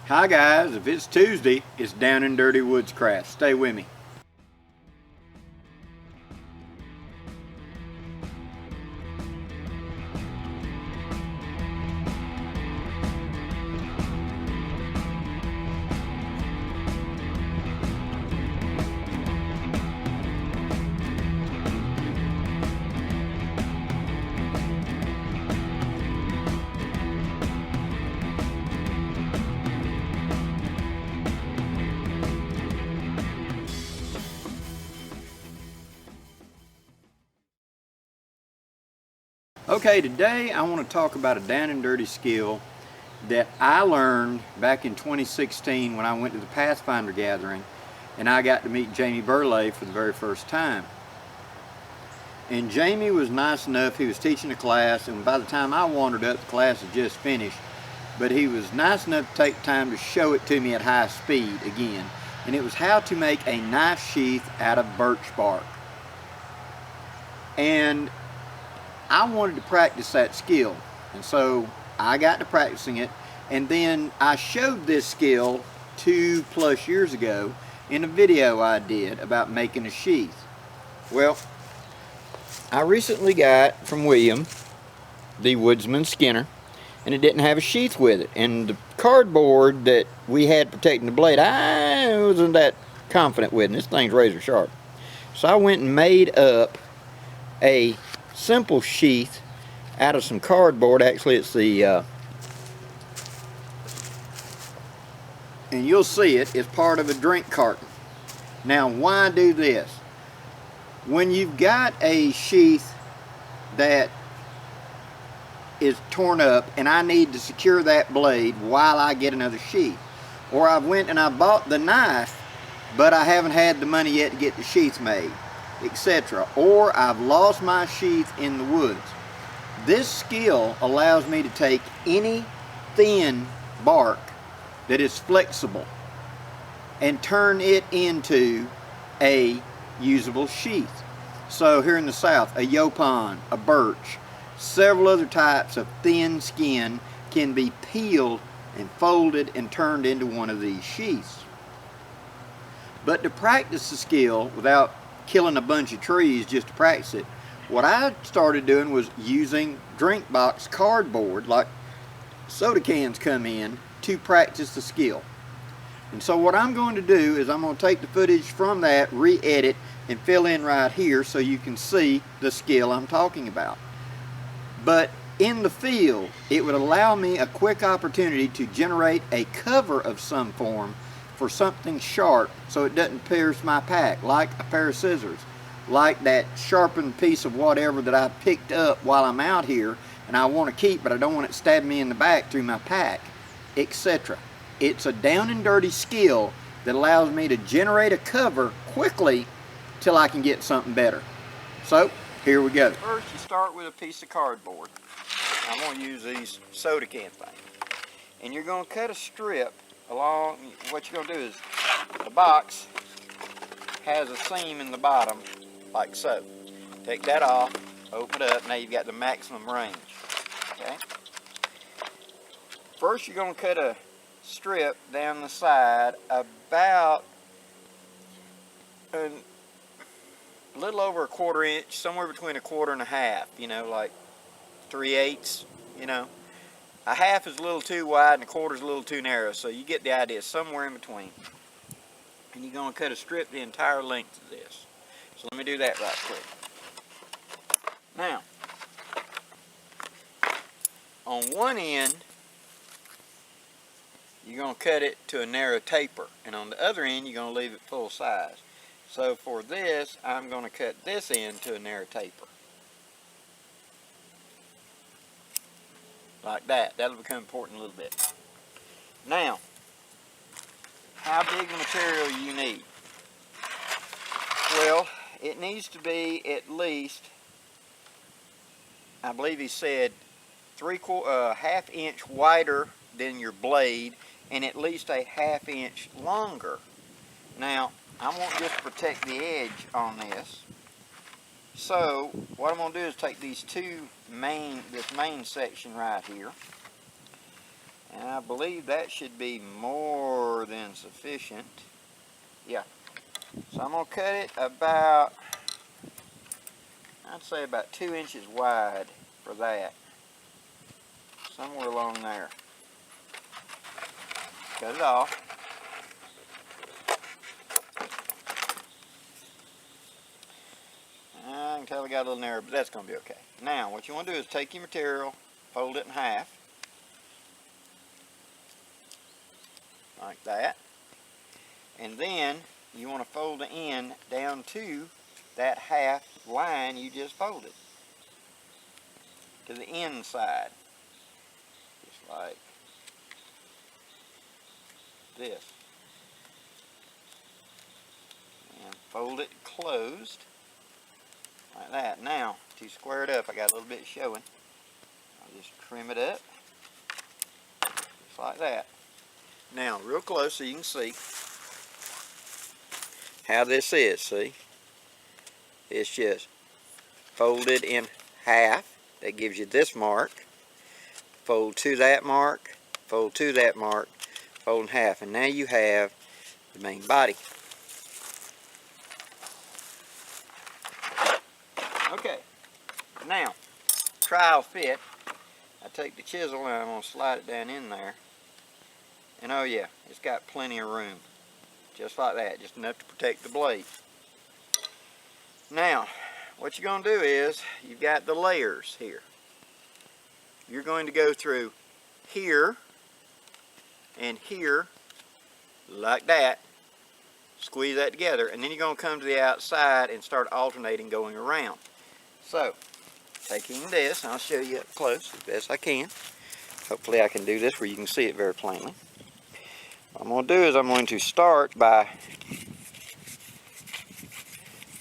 Hi guys, if it's Tuesday, it's Down and Dirty Woodscraft. Stay with me. Okay, today I want to talk about a down and dirty skill that I learned back in 2016 when I went to the Pathfinder gathering and I got to meet Jamie Burley for the very first time. And Jamie was nice enough, he was teaching a class, and by the time I wandered up, the class had just finished, but he was nice enough to take time to show it to me at high speed again. And it was how to make a knife sheath out of birch bark. And I wanted to practice that skill, and so I got to practicing it, and then I showed this skill 2+ years ago in a video I did about making a sheath. Well, I recently got from William the Woodsman Skinner, and it didn't have a sheath with it, and the cardboard that we had protecting the blade, I wasn't that confident with, and this thing's razor sharp. So I went and made up a simple sheath out of some cardboard. Actually, it's the and you'll see it's part of a drink carton. Now, why do this? When you've got a sheath that is torn up and I need to secure that blade while I get another sheath, or I went and I bought the knife but I haven't had the money yet to get the sheath made, etc., or I've lost my sheath in the woods. This skill allows me to take any thin bark that is flexible and turn it into a usable sheath. So here in the South, a yopon, a birch, several other types of thin skin can be peeled and folded and turned into one of these sheaths. But to practice the skill without killing a bunch of trees just to practice it, what I started doing was using drink box cardboard, like soda cans come in, to practice the skill. And so what I'm going to do is I'm going to take the footage from that, re-edit, and fill in right here so you can see the skill I'm talking about. But in the field, it would allow me a quick opportunity to generate a cover of some form for something sharp so it doesn't pierce my pack, like a pair of scissors, like that sharpened piece of whatever that I picked up while I'm out here and I want to keep, but I don't want it stabbing me in the back through my pack, etc. It's a down and dirty skill that allows me to generate a cover quickly till I can get something better. So here we go. First, you start with a piece of cardboard. I'm going to use these soda can things, and you're going to cut a strip along. What you're going to do is, the box has a seam in the bottom like so. Take that off, open it up, now you've got the maximum range. Okay. First, you're going to cut a strip down the side about a little over 1/4 inch, somewhere between 1/4 and 1/2, you know, like 3/8, you know. 1/2 is a little too wide and 1/4 is a little too narrow, so you get the idea, somewhere in between. And you're going to cut a strip the entire length of this. So let me do that right quick. Now, on one end, you're going to cut it to a narrow taper, and on the other end, you're going to leave it full size. So for this, I'm going to cut this end to a narrow taper. Like that. That'll become important in a little bit. Now, how big a material you need? Well, it needs to be at least, I believe he said, 1/2 inch wider than your blade and at least a 1/2 inch longer. Now, I want just to protect the edge on this. So, what I'm going to do is take these this main section right here, And I believe that should be more than sufficient. Yeah. So I'm going to cut it about, I'd say about 2 inches wide for that. Somewhere along there. Cut it off. I can tell I got a little narrow, but that's going to be okay. Now, what you want to do is take your material, fold it in half. Like that. And then you want to fold the end down to that half line you just folded. To the inside. Just like this. And fold it closed. Like that. Now, to square it up, I got a little bit showing. I'll just trim it up. Just like that. Now, real close so you can see how this is, see? It's just folded in half. That gives you this mark. Fold to that mark. Fold to that mark. Fold in half. And now you have the main body. Okay. Now, trial fit. I take the chisel and I'm going to slide it down in there. And oh yeah, it's got plenty of room. Just like that, just enough to protect the blade. Now, what you're going to do is, you've got the layers here. You're going to go through here and here, like that. Squeeze that together, and then you're going to come to the outside and start alternating going around. So, taking this, I'll show you up close as best I can. Hopefully I can do this where you can see it very plainly. What I'm going to do is I'm going to start by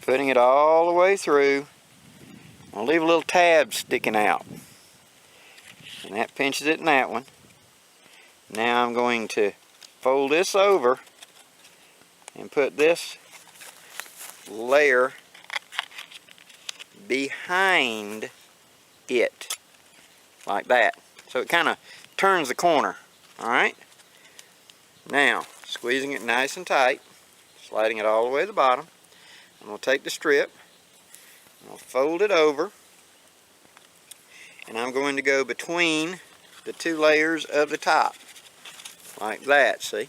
putting it all the way through. I'm going to leave a little tab sticking out. And that pinches it in that one. Now I'm going to fold this over and put this layer behind it. Like that. So it kind of turns the corner. Alright? Now, squeezing it nice and tight, sliding it all the way to the bottom. I'm going to take the strip, I'm going to fold it over, and I'm going to go between the two layers of the top. Like that, see?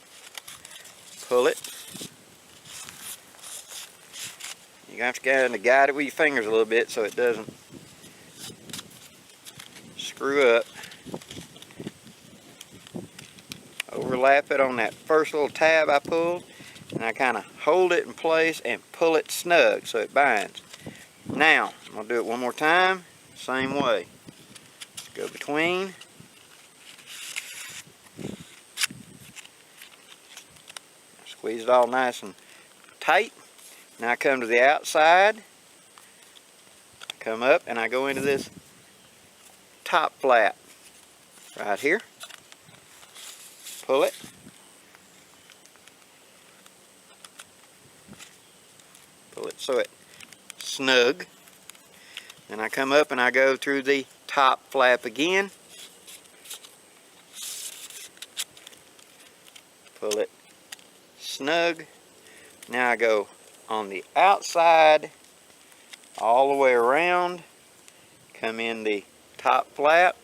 Pull it. You're going to have to kind of guide it with your fingers a little bit so it doesn't screw up. Overlap it on that first little tab I pulled, and I kind of hold it in place and pull it snug so it binds. Now, I'm going to do it one more time, same way. Go between. Squeeze it all nice and tight. Now I come to the outside, come up, and I go into this top flap right here. Pull it. Pull it so it's snug. Then I come up and I go through the top flap again. Pull it snug. Now I go on the outside all the way around. Come in the top flap.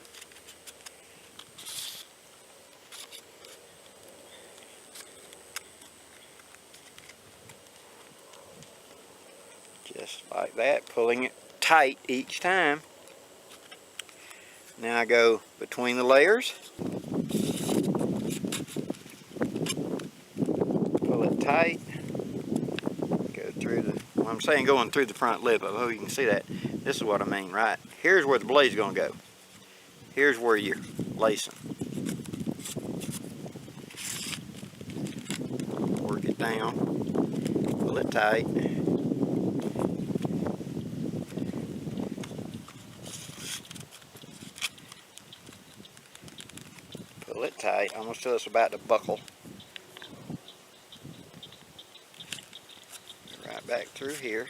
Just like that, pulling it tight each time. Now I go between the layers. Pull it tight. Go through the, well, I'm saying going through the front lip. I hope you can see that. This is what I mean, right? Here's where the blade's going to go. Here's where you're lacing. Work it down. Pull it tight. Pull it tight, almost till it's about to buckle. Right back through here.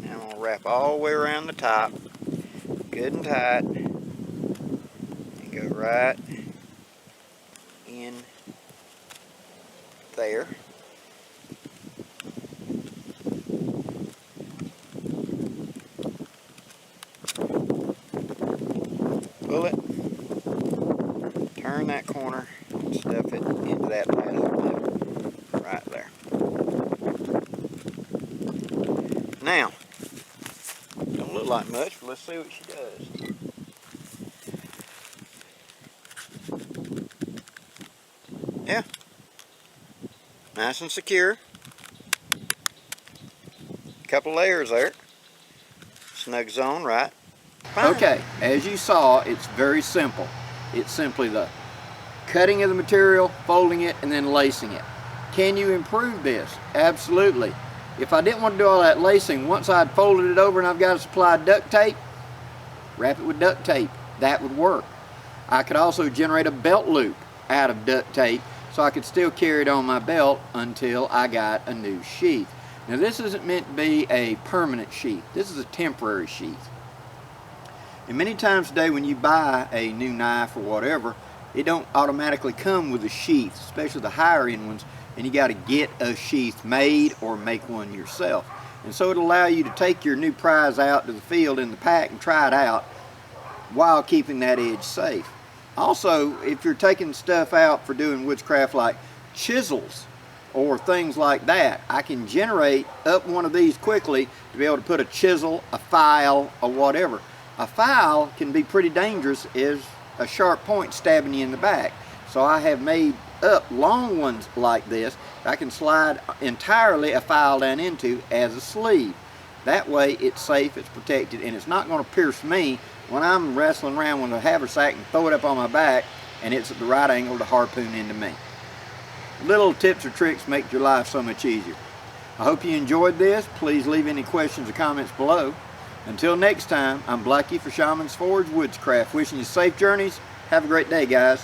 Now I'm going to wrap all the way around the top, good and tight, and go right in there. Pull it, turn that corner, and stuff it into that last lip right there. Now, don't look like much, but let's see what she does. Yeah, nice and secure. Couple layers there. Snug zone, right? Fine. Okay, as you saw, it's very simple. It's simply the cutting of the material, folding it, and then lacing it. Can you improve this? Absolutely. If I didn't want to do all that lacing, once I'd folded it over and I've got a supply of duct tape, wrap it with duct tape. That would work. I could also generate a belt loop out of duct tape so I could still carry it on my belt until I got a new sheath. Now this isn't meant to be a permanent sheath. This is a temporary sheath. And many times today when you buy a new knife or whatever, it don't automatically come with a sheath, especially the higher end ones, and you got to get a sheath made or make one yourself. And so it'll allow you to take your new prize out to the field in the pack and try it out while keeping that edge safe. Also, if you're taking stuff out for doing woodscraft like chisels or things like that, I can generate up one of these quickly to be able to put a chisel, a file, or whatever. A file can be pretty dangerous as a sharp point stabbing you in the back. So I have made up long ones like this that I can slide entirely a file down into as a sleeve. That way it's safe, it's protected, and it's not going to pierce me when I'm wrestling around with a haversack and throw it up on my back and it's at the right angle to harpoon into me. Little tips or tricks make your life so much easier. I hope you enjoyed this. Please leave any questions or comments below. Until next time, I'm Blackie for Shaman's Forge Woodscraft, wishing you safe journeys. Have a great day, guys.